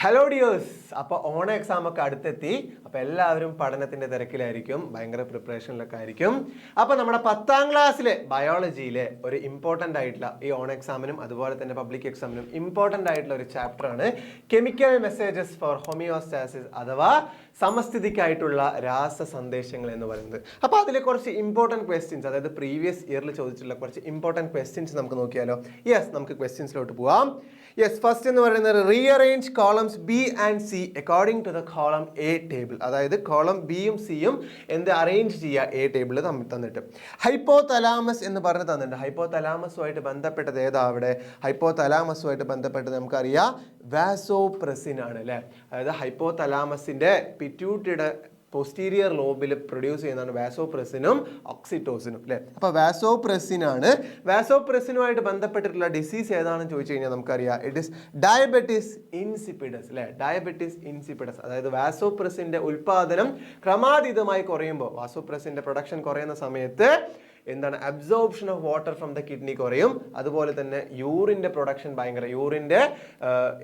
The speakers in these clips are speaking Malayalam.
Hello dears. അപ്പോൾ ഓണ എക്സാം ഒക്കെ അടുത്തെത്തി. അപ്പോൾ എല്ലാവരും പഠനത്തിൻ്റെ തിരക്കിലായിരിക്കും, ഭയങ്കര പ്രിപ്പറേഷനിലൊക്കെ ആയിരിക്കും. അപ്പോൾ നമ്മുടെ 10ാം ക്ലാസ്സിലെ ബയോളജിയിലെ ഒരു ഇമ്പോർട്ടൻ്റ് ആയിട്ടുള്ള ഈ ഓണ എക്സാമിനും അതുപോലെ തന്നെ പബ്ലിക് എക്സാമിനും ഇമ്പോർട്ടൻ്റ് ആയിട്ടുള്ള ഒരു ചാപ്റ്ററാണ് കെമിക്കൽ മെസ്സേജസ് ഫോർ ഹോമിയോസ്റ്റാസിസ് അഥവാ സമസ്ഥിതിക്കായിട്ടുള്ള രാസ സന്ദേശങ്ങൾ എന്ന് പറയുന്നത്. അപ്പോൾ അതിൽ കുറച്ച് ഇമ്പോർട്ടൻറ്റ് ക്വസ്റ്റ്യൻസ്, അതായത് പ്രീവിയസ് ഇയറിൽ ചോദിച്ചിട്ടുള്ള കുറച്ച് ഇമ്പോർട്ടൻറ്റ് ക്വസ്റ്റ്യൻസ് നമുക്ക് നോക്കിയാലോ? യെസ്, നമുക്ക് ക്വസ്റ്റ്യൻസിലോട്ട് പോവാം. യെസ്, ഫസ്റ്റ് എന്ന് പറയുന്നത് rearrange columns B and C according to the column A table. അതായത് കോളം ബിയും സിയും എന്ത് അറേഞ്ച് ചെയ്യുക എ ടേബിളിൽ തന്നിട്ട്. ഹൈപ്പോ തലാമസ് എന്ന് പറഞ്ഞ് തന്നിട്ടുണ്ട്. ഹൈപ്പോ തലാമസുമായിട്ട് ബന്ധപ്പെട്ടത് ഏതാ? അവിടെ ഹൈപ്പോ തലാമസുമായിട്ട് ബന്ധപ്പെട്ടത് നമുക്കറിയാം വാസോപ്രസിൻ ആണ് അല്ലേ. അതായത് ഹൈപ്പോ തലാമസിന്റെ പിറ്റ്യൂട്ടറിയുടെ പോസ്റ്റീരിയർ ലോബിൽ പ്രൊഡ്യൂസ് ചെയ്യുന്നതാണ് വാസോപ്രസിനും ഓക്സിറ്റോസിനും അല്ലേ. അപ്പോൾ വാസോപ്രസിനാണ്. വാസോപ്രസിനുമായിട്ട് ബന്ധപ്പെട്ടിട്ടുള്ള ഡിസീസ് ഏതാണെന്ന് ചോദിച്ചു കഴിഞ്ഞാൽ നമുക്കറിയാം ഇറ്റ് ഇസ് ഡയബറ്റിസ് ഇൻസിപ്പിഡസ് അല്ലേ. ഡയബറ്റിസ് ഇൻസിപ്പിഡസ്, അതായത് വാസോപ്രസിന്റെ ഉൽപാദനം ക്രമാതീതമായി കുറയുമ്പോൾ, വാസോപ്രസിന്റെ പ്രൊഡക്ഷൻ കുറയുന്ന സമയത്ത് എന്താണ് absorption of water from the kidney കുറയും. അതുപോലെ തന്നെ യൂറിൻ്റെ പ്രൊഡക്ഷൻ യൂറിൻ്റെ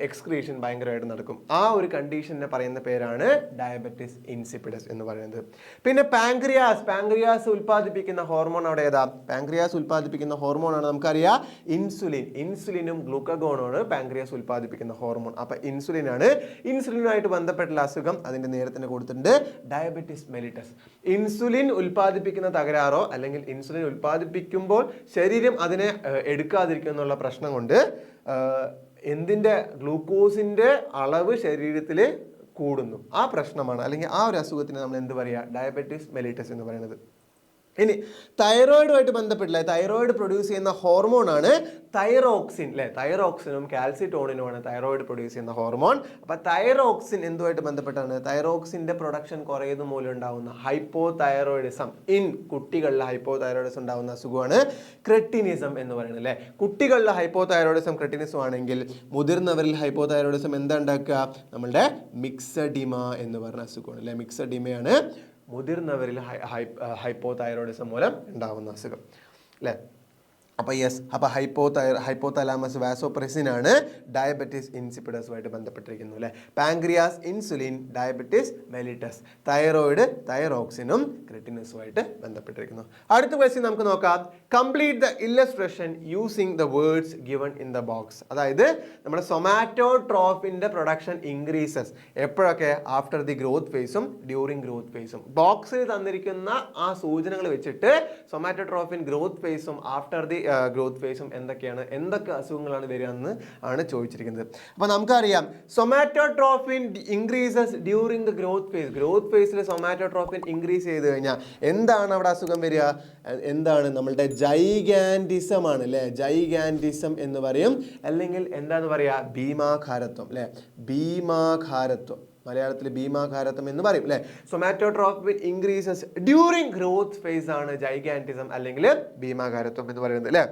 എക്സ്ക്രീഷൻ ഭയങ്കരമായിട്ട് നടക്കും. ആ ഒരു കണ്ടീഷനെ പറയുന്ന പേരാണ് ഡയബറ്റിസ് ഇൻസിപ്പിഡസ് എന്ന് പറയുന്നത്. പിന്നെ പാങ്ക്രിയാസ് ഉൽപ്പാദിപ്പിക്കുന്ന ഹോർമോൺ അവിടെ ഏതാ? പാങ്ക്രിയാസ് ഉൽപ്പാദിപ്പിക്കുന്ന ഹോർമോണാണ് നമുക്കറിയാം ഇൻസുലിനും ഗ്ലൂക്കഗോണുമാണ് പാങ്ക്രിയാസ് ഉൽപ്പാദിപ്പിക്കുന്ന ഹോർമോൺ. അപ്പൊ ഇൻസുലിനാണ്. ഇൻസുലിനുമായിട്ട് ബന്ധപ്പെട്ടുള്ള അസുഖം അതിന്റെ നേരെ തന്നെ കൊടുത്തിട്ടുണ്ട്, ഡയബറ്റിസ് മെലിറ്റസ്. ഇൻസുലിൻ ഉൽപ്പാദിപ്പിക്കുന്ന തകരാറോ അല്ലെങ്കിൽ ഇൻസുലിൻ ഉൽപ്പാദിപ്പിക്കുമ്പോൾ ശരീരം അതിനെ എടുക്കാതിരിക്കുന്നുള്ള പ്രശ്നം കൊണ്ട് എന്തിന്റെ ഗ്ലൂക്കോസിന്റെ അളവ് ശരീരത്തിൽ കൂടുന്നു. ആ പ്രശ്നമാണ് അല്ലെങ്കിൽ ആ ഒരു അസുഖത്തിന് നമ്മൾ എന്ത് പറയുക? ഡയബറ്റിസ് മെലിറ്റസ് എന്ന് പറയുന്നത്. ഇനി തൈറോയിഡുമായിട്ട് ബന്ധപ്പെട്ടില്ല, തൈറോയിഡ് പ്രൊഡ്യൂസ് ചെയ്യുന്ന ഹോർമോണാണ് തൈറോക്സിൻ അല്ലേ. തൈറോക്സിനും കാൽസിറ്റോണിനുമാണ് തൈറോയിഡ് പ്രൊഡ്യൂസ് ചെയ്യുന്ന ഹോർമോൺ. അപ്പൊ തൈറോക്സിൻ എന്തുമായിട്ട് ബന്ധപ്പെട്ടാണ്? തൈറോക്സിന്റെ പ്രൊഡക്ഷൻ കുറയുന്നത് മൂലം ഉണ്ടാവുന്ന ഹൈപ്പോ തൈറോയിഡിസം. കുട്ടികളിലെ ഹൈപ്പോ തൈറോയിഡിസം ഉണ്ടാവുന്ന അസുഖമാണ് ക്രെറ്റിനിസം എന്ന് പറയുന്നത് അല്ലേ. കുട്ടികളിലെ ഹൈപ്പോ തൈറോയിഡിസം ക്രെറ്റിനിസം ആണെങ്കിൽ മുതിർന്നവരിൽ ഹൈപ്പോ തൈറോയിഡിസം എന്താ ഉണ്ടാക്കുക? നമ്മളുടെ മിക്സഡിമ എന്ന് പറഞ്ഞ അസുഖമാണ് അല്ലെ. മിക്സഡിമയാണ് മുതിർന്നവരിൽ ഹൈപ്പോ തൈറോയിഡിസം മൂലം ഉണ്ടാവുന്ന അസുഖം അല്ലേ. അപ്പോൾ യെസ്, അപ്പോൾ ഹൈപ്പോ തലാമസ് വാസോപ്രസിനാണ് ഡയബറ്റിസ് ഇൻസിപ്പിഡസുമായിട്ട് ബന്ധപ്പെട്ടിരിക്കുന്നു അല്ലേ. Pancreas insulin, diabetes mellitus, thyroid തൈറോക്സിനും ക്രെറ്റിനസുമായിട്ട് ബന്ധപ്പെട്ടിരിക്കുന്നു. അടുത്ത ക്വസ്റ്റ്യൻ നമുക്ക് നോക്കാം. Complete the illustration using the words given in the box. അതായത് നമ്മുടെ സൊമാറ്റോട്രോഫിന്റെ പ്രൊഡക്ഷൻ ഇൻക്രീസസ് എപ്പോഴൊക്കെ? ആഫ്റ്റർ ദി ഗ്രോത്ത് ഫേസും ഡ്യൂറിങ് ഗ്രോത്ത് ഫേസും. ബോക്സിൽ തന്നിരിക്കുന്ന ആ സൂചനകൾ വെച്ചിട്ട് സൊമാറ്റോട്രോഫിൻ ഗ്രോത്ത് ഫേസും ആഫ്റ്റർ ദി ഗ്രോത്ത് ഫേസും എന്തൊക്കെ അസുഖങ്ങളാണ് വരിക എന്ന് ആണ് ചോദിച്ചിരിക്കുന്നത്. അപ്പൊ നമുക്കറിയാം somatotrophin increases during the growth phase. Growth ഫേസിൽ സൊമാറ്റോട്രോഫിൻ ഇൻക്രീസ് ചെയ്ത് കഴിഞ്ഞാൽ എന്താണ് അവിടെ അസുഖം വരിക? എന്താണ്? നമ്മളുടെ ജൈഗാൻറ്റിസം ആണ് അല്ലെ. ജൈഗാൻറ്റിസം എന്ന് പറയും, അല്ലെങ്കിൽ എന്താന്ന് പറയാ? ഭീമാകാരത്വം അല്ലെ. ഭീമാകാരത്വം, മലയാളത്തിൽ ഭീമാകാരത്വം എന്ന് പറയും അല്ലെ. Somatotrophin increases during growth phase ആണ് ജൈഗാൻറ്റിസം അല്ലെങ്കിൽ ഭീമാകാരത്വം എന്ന് പറയുന്നത് അല്ലെ.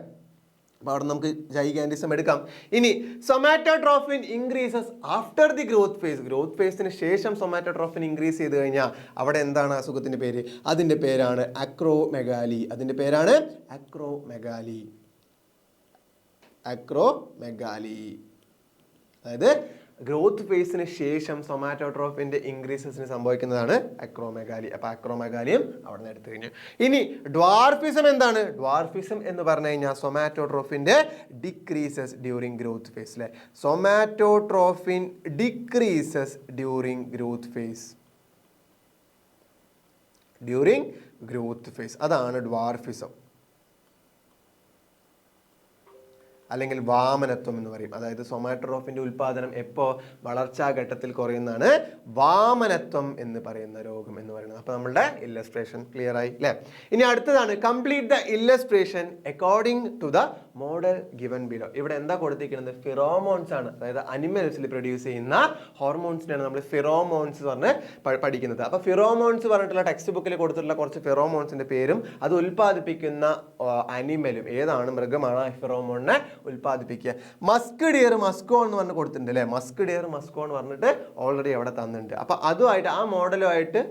അപ്പോൾ അവിടെ നമുക്ക് ജൈഗാൻറ്റിസം എടുക്കാം. ഇനി somatotrophin increases after the growth phase. Growth ഫേസിന് ശേഷം സൊമാറ്റോട്രോഫിൻ ഇൻക്രീസ് ചെയ്ത് കഴിഞ്ഞാൽ അവിടെ എന്താണ് അസുഖത്തിന്റെ പേര്? അതിന്റെ പേരാണ് അക്രോമെഗാലി. അതിന്റെ പേരാണ് അക്രോമെഗാലി. അതായത് ഗ്രോത്ത് ഫേസിന് ശേഷം സൊമാറ്റോട്രോഫിന്റെ ഇൻക്രീസസിന് സംഭവിക്കുന്നതാണ് അക്രോമെഗാലി. അപ്പൊ അക്രോമെഗാലിയും അവിടെ നിന്ന് എടുത്തു കഴിഞ്ഞു. ഇനി ഡ്വാർഫിസം എന്താണ്? ഡ്വാർഫിസം എന്ന് പറഞ്ഞു കഴിഞ്ഞാൽ സൊമാറ്റോട്രോഫിന്റെ ഡിക്രീസസ് ഡ്യൂറിങ് ഗ്രോത്ത് ഫേസ് അല്ലെ. Somatotrophin decreases during growth phase. അതാണ് ഡ്വാർഫിസം അല്ലെങ്കിൽ വാമനത്വം എന്ന് പറയും. അതായത് സൊമാറ്റോട്രോഫിന്റെ ഉൽപാദനം എപ്പോൾ വളർച്ചാ ഘട്ടത്തിൽ കുറയുന്നതാണ് വാമനത്വം എന്ന് പറയുന്ന രോഗം എന്ന് പറയുന്നത്. അപ്പൊ നമ്മളുടെ ഇല്ലസ്ട്രേഷൻ ക്ലിയർ ആയി അല്ലെ. ഇനി അടുത്തതാണ് complete the illustration according to the model given below. ഇവിടെ എന്താ കൊടുത്തിരിക്കുന്നത്? ഫിറോമോൺസ് ആണ്. അതായത് അനിമൽസിൽ പ്രൊഡ്യൂസ് ചെയ്യുന്ന ഹോർമോൺസിനാണ് നമ്മൾ ഫിറോമോൺസ് പറഞ്ഞ് പഠിക്കുന്നത്. അപ്പൊ ഫിറോമോൺസ് പറഞ്ഞിട്ടുള്ള ടെക്സ്റ്റ് ബുക്കിൽ കൊടുത്തിട്ടുള്ള കുറച്ച് ഫിറോമോൺസിന്റെ പേരും അത് ഉൽപ്പാദിപ്പിക്കുന്ന അനിമലും ഏതാണ്, മൃഗമാണ് ഫിറോമോണിനെ ഉൽപ്പാദിപ്പിക്കുക. മസ്ക് ഡിയർ മസ്കോ എന്ന് പറഞ്ഞ് കൊടുത്തിട്ടുണ്ട് അല്ലെ. മസ്ക് ഡിയർ മസ്കോ എന്ന് പറഞ്ഞിട്ട് ഓൾറെഡി അവിടെ തന്നിട്ടുണ്ട്. അപ്പൊ അതുമായിട്ട് ആ മോഡലുമായിട്ട്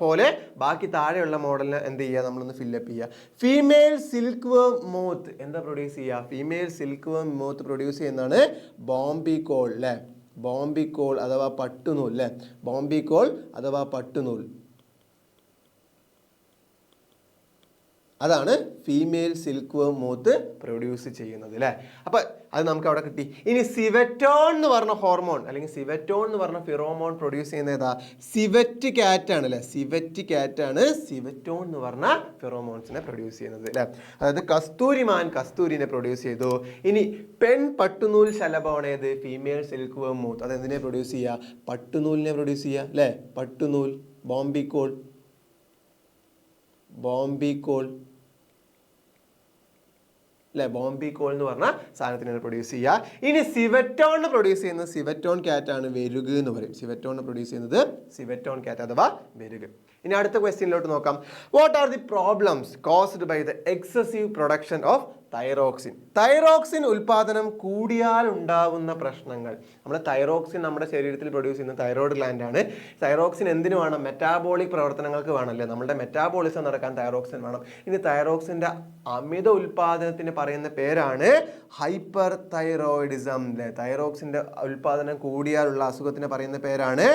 പോലെ ബാക്കി താഴെയുള്ള മോഡലിന് എന്ത് ചെയ്യുക? നമ്മളൊന്ന് ഫില്ലപ്പ് ചെയ്യുക. ഫീമെയിൽ സിൽക്ക് വേം മോത്ത് എന്താ പ്രൊഡ്യൂസ് ചെയ്യുക? ഫീമെയിൽ സിൽക്ക് വേം മോത്ത് പ്രൊഡ്യൂസ് ചെയ്യുന്നതാണ് ബോംബിക്കോൾ അല്ലെ. ബോംബിക്കോൾ അഥവാ പട്ടുനൂൽ അല്ലേ, ബോംബിക്കോൾ അഥവാ പട്ടുനൂൽ, അതാണ് female silkworm moth produce ചെയ്യുന്നത് അല്ലേ. അപ്പം അത് നമുക്ക് അവിടെ കിട്ടി. ഇനി സിവറ്റോൺ എന്ന് പറഞ്ഞ ഹോർമോൺ അല്ലെങ്കിൽ സിവറ്റോൺ എന്ന് പറഞ്ഞ ഫിറോമോൺ പ്രൊഡ്യൂസ് ചെയ്യുന്ന ഏതാ? സിവറ്റ് കാറ്റ് ആണ് അല്ലേ, സിവറ്റ് കാറ്റ് ആണ് സിവറ്റോൺ എന്ന് പറഞ്ഞ ഫിറോമോൺസിനെ പ്രൊഡ്യൂസ് ചെയ്യുന്നത് അല്ലേ. അതായത് കസ്തൂരിമാൻ കസ്തൂരിനെ പ്രൊഡ്യൂസ് ചെയ്തു. ഇനി പെൺ പട്ടുനൂൽ ശലഭമാണ് ഏത്? Female silkworm moth. അത് എന്തിനെ പ്രൊഡ്യൂസ് ചെയ്യുക? പട്ടുനൂലിനെ പ്രൊഡ്യൂസ് ചെയ്യുക അല്ലേ. പട്ടുനൂൽ, ബോംബിക്കോൾ, ബോംബിക്കോൾ അല്ലെ, ബോംബിക്കോൾ എന്ന് പറഞ്ഞ സാധനത്തിനെ പ്രൊഡ്യൂസ് ചെയ്യുക. ഇനി സിവറ്റോൺ പ്രൊഡ്യൂസ് ചെയ്യുന്നത് സിവറ്റോൺ കാറ്റ് ആണ്, വെരുക് എന്ന് പറയും. സിവറ്റോൺ പ്രൊഡ്യൂസ് ചെയ്യുന്നത് സിവറ്റോൺ കാറ്റ് അഥവാ വെരുക്. ഇനി അടുത്ത ക്വസ്റ്റ്യനിലോട്ട് നോക്കാം. What are the problems caused by the excessive production of thyroxine? Thyroxine ഉൽപാദനം കൂടിയാൽ ഉണ്ടാവുന്ന പ്രശ്നങ്ങൾ. നമ്മൾ തൈറോക്സിൻ നമ്മുടെ ശരീരത്തിൽ പ്രൊഡ്യൂസ് ചെയ്യുന്ന തൈറോയ്ഡ് ഗ്ലാൻഡ് ആണ്. തൈറോക്സിൻ എന്തിനു വേണം? മെറ്റാബോളിക് പ്രവർത്തനങ്ങൾക്ക് വേണമല്ലേ, നമ്മുടെ മെറ്റാബോളിസം നടക്കാൻ തൈറോക്സിൻ വേണം. ഇനി തൈറോക്സിന്റെ അമിത ഉൽപാദനത്തിന് പറയുന്ന പേരാണ് ഹൈപ്പർ തൈറോയിഡിസം അല്ലേ. തൈറോക്സിന്റെ ഉൽപാദനം കൂടിയാലുള്ള അസുഖത്തിന് പറയുന്ന പേരാണ്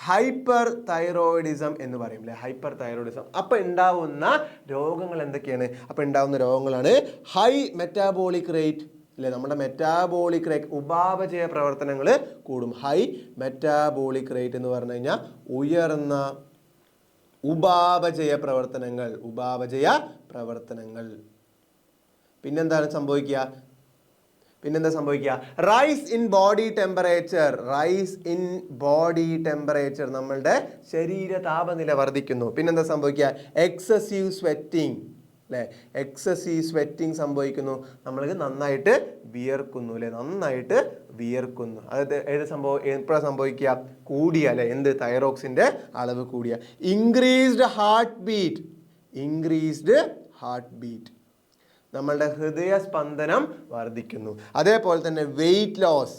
ഹൈപ്പർ തൈറോയിഡിസം എന്ന് പറയും അല്ലേ, ഹൈപ്പർ തൈറോയിഡിസം. അപ്പം ഉണ്ടാവുന്ന രോഗങ്ങൾ എന്തൊക്കെയാണ്? അപ്പം ഉണ്ടാവുന്ന രോഗങ്ങളാണ് ഹൈ മെറ്റാബോളിക് റേറ്റ് അല്ലേ, നമ്മുടെ മെറ്റാബോളിക് റേറ്റ് ഉപാപചയ പ്രവർത്തനങ്ങൾ കൂടും. ഹൈ മെറ്റാബോളിക് റേറ്റ് എന്ന് പറഞ്ഞു കഴിഞ്ഞാൽ ഉയർന്ന ഉപാപചയ പ്രവർത്തനങ്ങൾ, ഉപാപചയ പ്രവർത്തനങ്ങൾ. പിന്നെന്താണ് സംഭവിക്കുക? Rice in body temperature, rice in body temperature, നമ്മളുടെ ശരീര താപനില വർദ്ധിക്കുന്നു. പിന്നെന്താ സംഭവിക്കുക? എക്സസീവ് സ്വെറ്റിംഗ് അല്ലേ, എക്സസീവ് സ്വെറ്റിംഗ് സംഭവിക്കുന്നു. നമ്മൾക്ക് നന്നായിട്ട് വിയർക്കുന്നു അല്ലേ, നന്നായിട്ട് വിയർക്കുന്നു. അതായത് ഏത് സംഭവം എപ്പോഴാണ് സംഭവിക്കുക? കൂടിയ അല്ലേ, എന്ത്? തൈറോക്സിന്റെ അളവ് കൂടിയ. Increased heart beat, increased heart beat, നമ്മളുടെ ഹൃദയസ്പന്ദനം വർദ്ധിക്കുന്നു. അതേപോലെ തന്നെ വെയിറ്റ് ലോസ്,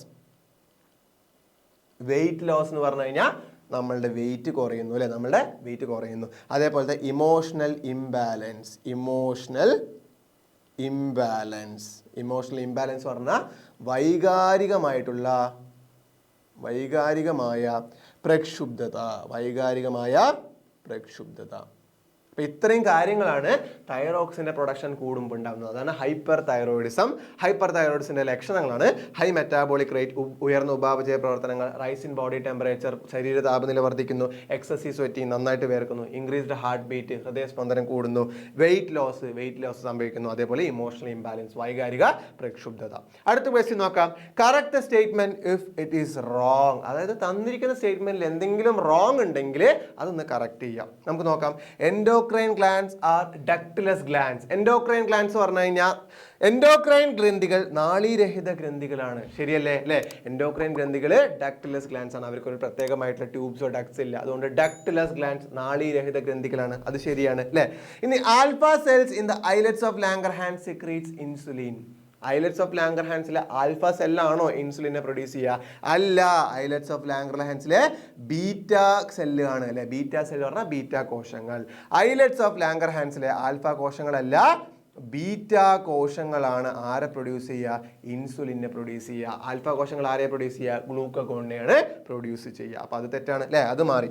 വെയിറ്റ് ലോസ് എന്ന് പറഞ്ഞു കഴിഞ്ഞാൽ നമ്മളുടെ വെയിറ്റ് കുറയുന്നു അല്ലേ, നമ്മളുടെ വെയിറ്റ് കുറയുന്നു. അതേപോലത്തെ emotional imbalance, emotional imbalance, emotional imbalance പറഞ്ഞാൽ വൈകാരികമായ പ്രക്ഷുബ്ധത, വൈകാരികമായ പ്രക്ഷുബ്ധത. അപ്പം ഇത്രയും കാര്യങ്ങളാണ് തൈറോക്സിന്റെ പ്രൊഡക്ഷൻ കൂടുമ്പോൾ ഉണ്ടാകുന്നത്. അതാണ് ഹൈപ്പർ തൈറോയിഡിസം. ഹൈപ്പർ തൈറോയിഡിസിന്റെ ലക്ഷണങ്ങളാണ് ഹൈ മെറ്റാബോളിക് റേറ്റ്, ഉയർന്ന ഉപാപചയ പ്രവർത്തനങ്ങൾ, റൈസ് ഇൻ ബോഡി ടെമ്പറേച്ചർ, ശരീര താപനില വർദ്ധിക്കുന്നു, എക്സസീവ് സ്വെറ്റിംഗ്, നന്നായിട്ട് വേർക്കുന്നു, ഇൻക്രീസ്ഡ് ഹാർട്ട് ബീറ്റ്, ഹൃദയസ്പന്ദനം കൂടുന്നു, വെയിറ്റ് ലോസ് സംഭവിക്കുന്നു, അതേപോലെ ഇമോഷണൽ ഇംബാലൻസ്, വൈകാരിക പ്രക്ഷുബ്ധത. അടുത്ത ക്വസ്റ്റ്യൻ നോക്കാം. Correct statement if it is wrong. അതായത് തന്നിരിക്കുന്ന സ്റ്റേറ്റ്മെന്റിൽ എന്തെങ്കിലും റോങ് ഉണ്ടെങ്കിൽ അതൊന്ന് കറക്റ്റ് ചെയ്യാം. നമുക്ക് നോക്കാം. Endocrine glands are ductless glands. Endocrine glands പറഞ്ഞു കഴിഞ്ഞാൽ എൻഡോക്രൈൻ ഗ്രന്ഥികൾ നാളീരഹിത ഗ്രന്ഥികളാണ്. ശരിയല്ലേ അല്ലേ? എൻഡോക്രൈൻ ഗ്രന്ഥികൾ ഡക്ട്ലെസ് ഗ്ലാൻഡ്സ് ആണ്. അവർക്ക് ഒരു പ്രത്യേകമായിട്ടുള്ള ട്യൂബ്സോ ഡക്ട്സ് ഇല്ല. അതുകൊണ്ട് ഡക്ട്ലെസ് ഗ്ലാൻഡ്സ് നാളീരഹിത ഗ്രന്ഥികളാണ്. അത് ശരിയാണ് അല്ലേ? ഇനി alpha cells in the islets of Langerhans secretes insulin. Islets of ലാംഗർഹാൻസിലെ ആൽഫ സെല്ലാണോ ഇൻസുലിനെ പ്രൊഡ്യൂസ് ചെയ്യുക? അല്ല. ഐലറ്റ്സ് ഓഫ് ലാംഗർഹാൻസിലെ ബീറ്റ സെല്ല് ആണ് അല്ലെ. ബീറ്റ സെല്ല് പറഞ്ഞാൽ ബീറ്റ കോശങ്ങൾ. ഐലറ്റ്സ് ഓഫ് ലാംഗർഹാൻസിലെ ആൽഫ കോശങ്ങളല്ല, ബീറ്റ കോശങ്ങളാണ് ആരെ പ്രൊഡ്യൂസ് ചെയ്യുക? ഇൻസുലിനെ പ്രൊഡ്യൂസ് ചെയ്യുക. ആൽഫ കോശങ്ങൾ ആരെ പ്രൊഡ്യൂസ് ചെയ്യുക? ഗ്ലൂക്കഗോണിനെയാണ് പ്രൊഡ്യൂസ് ചെയ്യുക. അപ്പോൾ അത് തെറ്റാണ് അല്ലേ, അത് മാറി.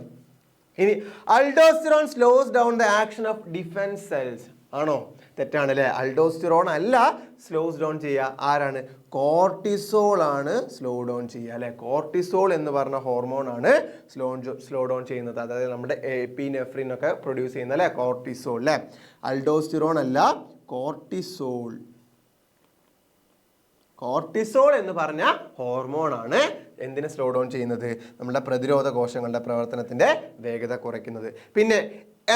ഇനി aldosterone slows down the action of defence cells ആണോ? തെറ്റാണ് അല്ലേ. അൾഡോസ്റ്റിറോൺ അല്ല സ്ലോസ് ഡൗൺ ചെയ്യുക. ആരാണ്? കോർട്ടിസോൾ ആണ് സ്ലോ ഡൗൺ ചെയ്യുക അല്ലെ. കോർട്ടിസോൾ എന്ന് പറഞ്ഞ ഹോർമോൺ ആണ് സ്ലോ ഡൗൺ ചെയ്യുന്നത്. അതായത് നമ്മുടെ എപ്പിനെഫ്രിൻ ഒക്കെ പ്രൊഡ്യൂസ് ചെയ്യുന്ന അല്ലെ കോർട്ടിസോൾ അല്ലെ. അൾഡോസ്റ്റിറോൺ അല്ല, കോർട്ടിസോൾ. കോർട്ടിസോൾ എന്ന് പറഞ്ഞ ഹോർമോൺ ആണ് എന്തിനെ സ്ലോ ഡൗൺ ചെയ്യുന്നത്? നമ്മുടെ പ്രതിരോധ കോശങ്ങളുടെ പ്രവർത്തനത്തിന്റെ വേഗത കുറയ്ക്കുന്നത്. പിന്നെ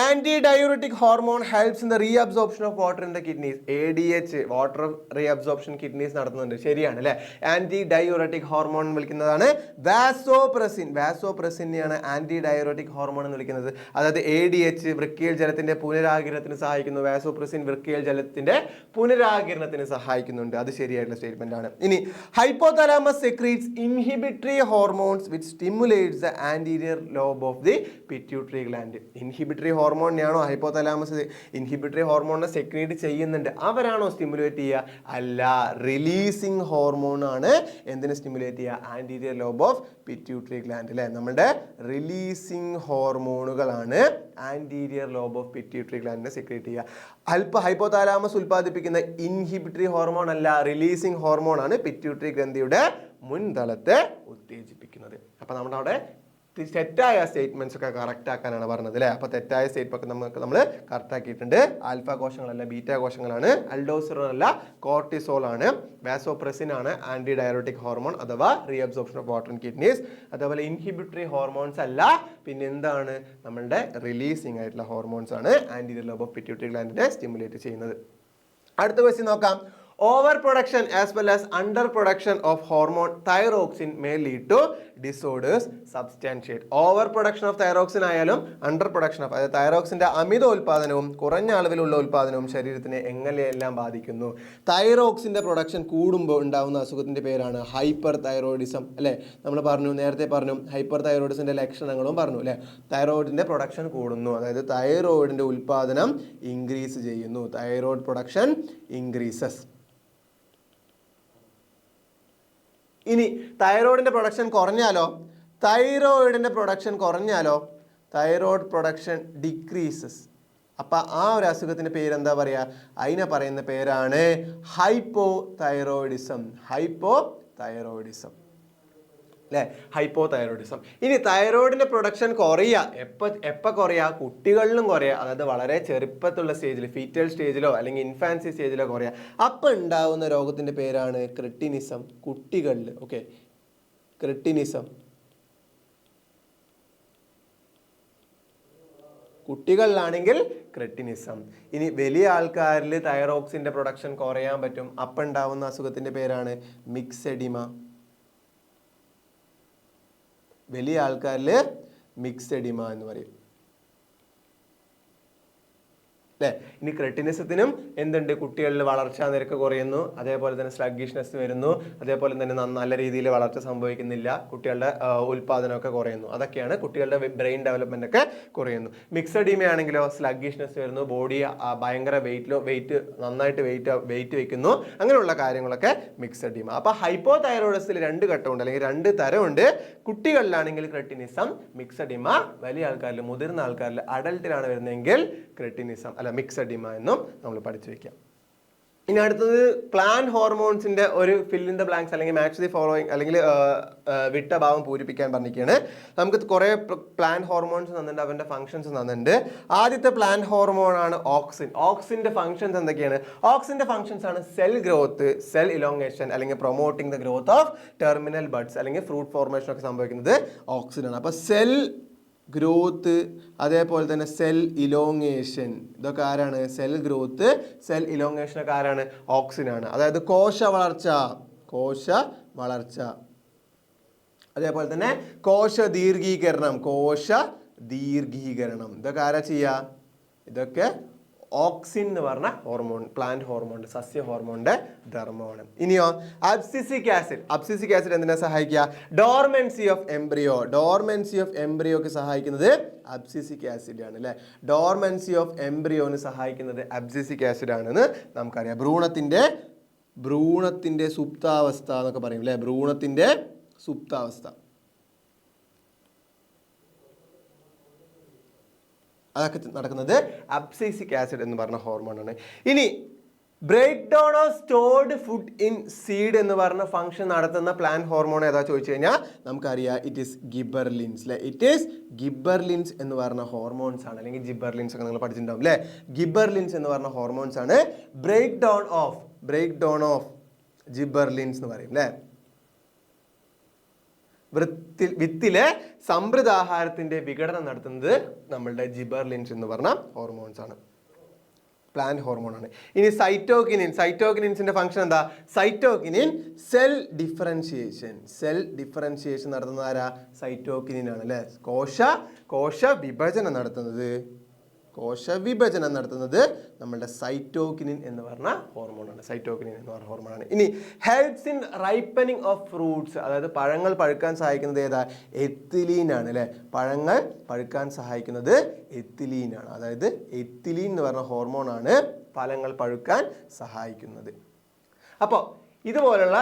anti diuretic hormone helps in the reabsorption of water in the kidneys. ADH water reabsorption kidneys നടത്തുന്നുണ്ട്. ശരിയാണ് അല്ലെ. ആന്റി ഡയൂററ്റിക് ഹോർമോൺ വിളിക്കുന്നതാണ് വാസോപ്രസിൻ. വാസോപ്രസിനെയാണ് ആന്റി ഡയൂററ്റിക് ഹോർമോൺ എന്ന് വിളിക്കുന്നത്. അതായത് ADH വൃക്കയിൽ ജലത്തിന്റെ പുനരാകിരണത്തിന് സഹായിക്കുന്നു. വാസോപ്രസിൻ വൃക്കയിൽ ജലത്തിന്റെ പുനരാകിരണത്തിന് സഹായിക്കുന്നുണ്ട്. അത് ശരിയായിട്ടുള്ള സ്റ്റേറ്റ്മെന്റ് ആണ്. ഇനി hypothalamus secretes inhibitory hormones which stimulates the anterior lobe of the pituitary gland. Inhibitory ഹോർമോണിനെയാണോ ഹൈപ്പോതലാമസ് ഇൻഹിബിറ്ററി ഹോർമോണിനെ സെക്രീറ്റ് ചെയ്യുന്നുണ്ട്, അവരാണോ സ്റ്റിമുലേറ്റ് ചെയ്യുക? അല്ല, റിലീസിങ് ഹോർമോൺ ആണ് എന്തിനെ സ്റ്റിമുലേറ്റ് ചെയ്യുക? Anterior lobe of pituitary gland അല്ലേ. നമ്മുടെ റിലീസിങ് ഹോർമോണുകളാണ് ആൻറ്റീരിയർ ലോബ് ഓഫ് പിറ്റ്യൂട്ടറി ഗ്ലാൻഡിനെ സെക്രീറ്റ് ചെയ്യുക. ഹൈപ്പോതാലാമസ് ഉൽപ്പാദിപ്പിക്കുന്ന ഇൻഹിബിറ്ററി ഹോർമോൺ അല്ല, റിലീസിങ് ഹോർമോൺ ആണ് പിറ്റ്യൂട്ടറി ഗ്രന്ഥിയുടെ മുൻതലത്തെ ഉത്തേജിപ്പിക്കുന്നത്. അപ്പൊ നമ്മുടെ അവിടെ തെറ്റായ സ്റ്റേറ്റ്മെന്റ്സ് ഒക്കെ കറക്റ്റ് ആക്കാനാണ് പറഞ്ഞത് അല്ലേ. അപ്പോൾ തെറ്റായ സ്റ്റേറ്റ്മെന്റ് നമ്മൾ കറക്റ്റ് ആക്കിയിട്ടുണ്ട്. ആൽഫ കോശങ്ങളല്ല, ബീറ്റ കോശങ്ങളാണ്. അൽഡോസ്റ്ററോൺ അല്ല, കോർട്ടിസോൾ ആണ്. വാസോപ്രസിൻ ആണ് ആന്റി ഡയറോട്ടിക് ഹോർമോൺ അഥവാ reabsorption of water in kidneys. അതേപോലെ ഇൻഹിബിറ്ററി ഹോർമോൺസ് അല്ല, പിന്നെ എന്താണ്? നമ്മളുടെ റിലീസിങ് ആയിട്ടുള്ള ഹോർമോൺസ് ആണ് ആന്റീരിയർ ലോബ് ഓഫ് പിറ്റ്യൂട്ടറി ഗ്ലാൻഡിനെ സ്റ്റിമുലേറ്റ് ചെയ്യുന്നത്. അടുത്ത ക്വസ്റ്റ്യൻ നോക്കാം. Overproduction as well as underproduction of hormone thyroxine may lead to disorders substantiate. Overproduction of thyroxine ആയാലും underproduction of തൈറോക്സിന്റെ അമിത ഉൽപാദനവും കുറഞ്ഞ അളവിലുള്ള ഉൽപാദനവും ശരീരത്തിനെ എങ്ങനെയെല്ലാം ബാധിക്കുന്നു? തൈറോക്സിന്റെ പ്രൊഡക്ഷൻ കൂടുമ്പോൾ ഉണ്ടാകുന്ന അസുഖത്തിന്റെ പേരാണ് ഹൈപ്പർ തൈറോയിഡിസം അല്ലേ. നമ്മൾ പറഞ്ഞു, നേരത്തെ പറഞ്ഞു, ഹൈപ്പർ തൈറോയിഡിസിന്റെ ലക്ഷണങ്ങളും പറഞ്ഞു അല്ലേ. തൈറോയിഡിന്റെ പ്രൊഡക്ഷൻ കൂടുന്നു, അതായത് തൈറോയിഡിന്റെ ഉൽപാദനം ഇൻക്രീസ് ചെയ്യുന്നു. Thyroid production increases. ഇനി തൈറോയിഡിന്റെ പ്രൊഡക്ഷൻ കുറഞ്ഞാലോ? തൈറോയിഡിന്റെ പ്രൊഡക്ഷൻ കുറഞ്ഞാലോ? Thyroid production decreases. അപ്പം ആ ഒരു അസുഖത്തിൻ്റെ പേരെന്താ പറയുക? അതിനെ പറയുന്ന പേരാണ് ഹൈപ്പോ തൈറോയിഡിസം. ഹൈപ്പോ തൈറോയിഡിസം അല്ലേ, ഹൈപ്പോ തൈറോയിഡിസം. ഇനി തൈറോയിഡിന്റെ പ്രൊഡക്ഷൻ കുറയുക എപ്പോൾ കുറയുക? കുട്ടികളിലും കുറയുക, അതായത് വളരെ ചെറുപ്പത്തുള്ള സ്റ്റേജിൽ, ഫീറ്റൽ സ്റ്റേജിലോ അല്ലെങ്കിൽ ഇൻഫാൻസി സ്റ്റേജിലോ കുറയുക. അപ്പം ഉണ്ടാവുന്ന രോഗത്തിന്റെ പേരാണ് ക്രെട്ടിനിസം. കുട്ടികളിൽ ഓക്കെ, ക്രെട്ടിനിസം. കുട്ടികളിലാണെങ്കിൽ ക്രെട്ടിനിസം. ഇനി വലിയ ആൾക്കാരിൽ തൈറോക്സിന്റെ പ്രൊഡക്ഷൻ കുറയാൻ പറ്റും, അപ്പം ഉണ്ടാവുന്ന അസുഖത്തിന്റെ പേരാണ് മിക്സെഡിമ. വലിയ ആൾക്കാരിൽ മിക്സെഡിമ എന്ന് പറയും അല്ലേ. ഇനി ക്രെട്ടിനിസത്തിനും എന്തുണ്ട്? കുട്ടികളിൽ വളർച്ചാ നിരക്ക് കുറയുന്നു, അതേപോലെ തന്നെ സ്ലഗ്ഗിഷ്നെസ് വരുന്നു, അതേപോലെ തന്നെ നല്ല രീതിയിൽ വളർച്ച സംഭവിക്കുന്നില്ല, കുട്ടികളുടെ ഉൽപാദനമൊക്കെ കുറയുന്നു. അതൊക്കെയാണ് കുട്ടികളുടെ ബ്രെയിൻ ഡെവലപ്മെന്റ് ഒക്കെ കുറയുന്നു. മിക്സഡീമ ആണെങ്കിലോ സ്ലഗ്ഗിഷ്നെസ് വരുന്നു, ബോഡി ഭയങ്കര നന്നായിട്ട് വെയിറ്റ് വെക്കുന്നു, അങ്ങനെയുള്ള കാര്യങ്ങളൊക്കെ മിക്സഡീമ. അപ്പൊ ഹൈപ്പോ തൈറോയിഡിസത്തിൽ രണ്ട് ഘട്ടമുണ്ട് അല്ലെങ്കിൽ രണ്ട് തരമുണ്ട്. കുട്ടികളിലാണെങ്കിൽ ക്രെട്ടിനിസം, മിക്സഡീമ. വലിയ ആൾക്കാരിൽ, മുതിർന്ന ആൾക്കാരിൽ, അഡൽട്ടിലാണ് വരുന്നതെങ്കിൽ ക്രെട്ടിനിസം അല്ല മിക്സഡിമ എന്നും നമ്മൾ പഠിച്ചു വെക്കാം. ഇനി അടുത്തത് പ്ലാൻ ഹോർമോൺസിന്റെ ഒരു ഫിൽ ഇൻ ദ ബ്ലാങ്ക്സ് അല്ലെങ്കിൽ മാച്ച് ദി ഫോളോയിങ് അല്ലെങ്കിൽ വിട്ട ഭാവം പൂരിപ്പിക്കാൻ പറഞ്ഞിരിക്കുകയാണ്. നമുക്ക് കുറേ പ്ലാൻ ഹോർമോൺസ് തന്നിട്ടുണ്ട്, അവന്റെ ഫംഗ്ഷൻസ് തന്നിട്ടുണ്ട്. ആദ്യത്തെ പ്ലാൻ ഹോർമോൺ ആണ് ഓക്സിൻ. ഓക്സിന്റെ ഫംഗ്ഷൻസ് എന്തൊക്കെയാണ്? ഓക്സിന്റെ ഫംഗ്ഷൻസ് ആണ് സെൽ ഗ്രോത്ത്, സെൽ ഇലോങ്ങേഷൻ അല്ലെങ്കിൽ promoting the growth of terminal buds അല്ലെങ്കിൽ ഫ്രൂട്ട് ഫോർമേഷൻ ഒക്കെ സംഭവിക്കുന്നത് ഓക്സിനാണ്. അപ്പൊ സെൽ ഗ്രോത്ത്, അതേപോലെ തന്നെ സെൽ ഇലോങ്ങേഷൻ, ഇതൊക്കെ ആരാണ്? സെൽ ഗ്രോത്ത്, സെൽ ഇലോങ്ങേഷൻ ഒക്കെ ആരാണ്? ഓക്സിനാണ്. അതായത് കോശ വളർച്ച, അതേപോലെ തന്നെ കോശ ദീർഘീകരണം, ഇതൊക്കെ ആരാ ചെയ്യുക? ഇതൊക്കെ ഓക്സിൻ എന്ന് പറഞ്ഞ ഹോർമോൺ, പ്ലാന്റ് ഹോർമോൺ, സസ്യ ഹോർമോണിന്റെ ധർമ്മമാണ്. ഇനിയോ അബ്സിസിക് ആസിഡ് എന്തിനാ സഹായിക്കുക? ഡോർമെൻസി ഓഫ് എംബ്രിയോക്ക് സഹായിക്കുന്നത് അബ്സിസിക് ആസിഡ് ആണ് അല്ലെ. ഡോർമെൻസി ഓഫ് എംബ്രിയോന് സഹായിക്കുന്നത് അബ്സിസിക് ആസിഡ് ആണെന്ന് നമുക്കറിയാം. ഭ്രൂണത്തിന്റെ സുപ്താവസ്ഥ എന്നൊക്കെ പറയും അല്ലെ. ഭ്രൂണത്തിന്റെ സുപ്താവസ്ഥ അതൊക്കെ നടക്കുന്നത് അബ്സിസിക് ആസിഡ് എന്ന് പറഞ്ഞ ഹോർമോണാണ്. ഇനി break down of stored food in seed എന്ന് പറഞ്ഞ ഫംഗ്ഷൻ നടത്തുന്ന പ്ലാൻ ഹോർമോൺ ഏതാ ചോദിച്ചു കഴിഞ്ഞാൽ നമുക്കറിയാം, ഇറ്റ് ഈസ് ഗിബർലിൻസ് അല്ലെ. ഇറ്റ് ഈസ് ഗിബർലിൻസ് എന്ന് പറഞ്ഞ ഹോർമോൺസ് ആണ്, അല്ലെങ്കിൽ ജിബർലിൻസ് ഒക്കെ നിങ്ങൾ പഠിച്ചിട്ടുണ്ടാവും അല്ലെ. ഗിബർലിൻസ് എന്ന് പറഞ്ഞ ഹോർമോൺസ് ആണ് ബ്രേക്ക് ഡൗൺ ഓഫ് ജിബർലിൻസ് എന്ന് പറയും അല്ലെ. വിത്തിലെ സമൃദ്ധാഹാരത്തിന്റെ വിഘടനം നടത്തുന്നത് നമ്മളുടെ ജിബർലിൻസ് എന്ന് പറഞ്ഞ ഹോർമോൺസ് ആണ്, പ്ലാന്റ് ഹോർമോൺ ആണ്. ഇനി സൈറ്റോകിനിൻസിന്റെ ഫംഗ്ഷൻ എന്താ? സൈറ്റോകിനിൻ സെൽ ഡിഫറൻഷിയേഷൻ നടത്തുന്നത് ആരാ? സൈറ്റോകിനിൻ ആണ് അല്ലെ. കോശ വിഭജനം നടത്തുന്നത് കോശവിഭജനം നടത്തുന്നത് നമ്മുടെ സൈറ്റോകിനിൻ എന്ന് പറഞ്ഞ ഹോർമോണാണ്. സൈറ്റോകിനിൻ എന്ന് പറഞ്ഞ ഹോർമോണാണ്. ഇനി helps in ripening of fruits, അതായത് പഴങ്ങൾ പഴുക്കാൻ സഹായിക്കുന്നത് ഏതാ? എത്തിലീൻ ആണ് അല്ലേ. പഴങ്ങൾ പഴുക്കാൻ സഹായിക്കുന്നത് എത്തിലീൻ ആണ്. അതായത് എത്തിലീൻ എന്ന് പറഞ്ഞ ഹോർമോണാണ് ഫലങ്ങൾ പഴുക്കാൻ സഹായിക്കുന്നത്. അപ്പോൾ ഇതുപോലുള്ള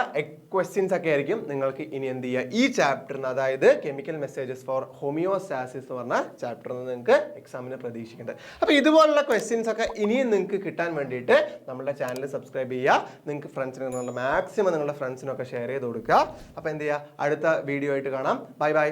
ക്വസ്റ്റ്യൻസ് ഒക്കെ ആയിരിക്കും നിങ്ങൾക്ക് ഇനി എന്ത് ചെയ്യുക, ഈ ചാപ്റ്ററിന്, അതായത് കെമിക്കൽ മെസ്സേജസ് ഫോർ ഹോമിയോസ്റ്റാസിസ് എന്ന് പറഞ്ഞ ചാപ്റ്ററിൽ നിന്ന് നിങ്ങൾക്ക് എക്സാമിന് പ്രതീക്ഷിക്കേണ്ടത്. അപ്പോൾ ഇതുപോലുള്ള ക്വസ്റ്റ്യൻസ് ഒക്കെ ഇനിയും നിങ്ങൾക്ക് കിട്ടാൻ വേണ്ടിയിട്ട് നമ്മുടെ ചാനൽ സബ്സ്ക്രൈബ് ചെയ്യുക. നിങ്ങൾക്ക് ഫ്രണ്ട്സിന് മാക്സിമം നിങ്ങളുടെ ഫ്രണ്ട്സിനൊക്കെ ഷെയർ ചെയ്ത് കൊടുക്കുക. അപ്പോൾ എന്ത് ചെയ്യുക, അടുത്ത വീഡിയോ ആയിട്ട് കാണാം. Bye bye.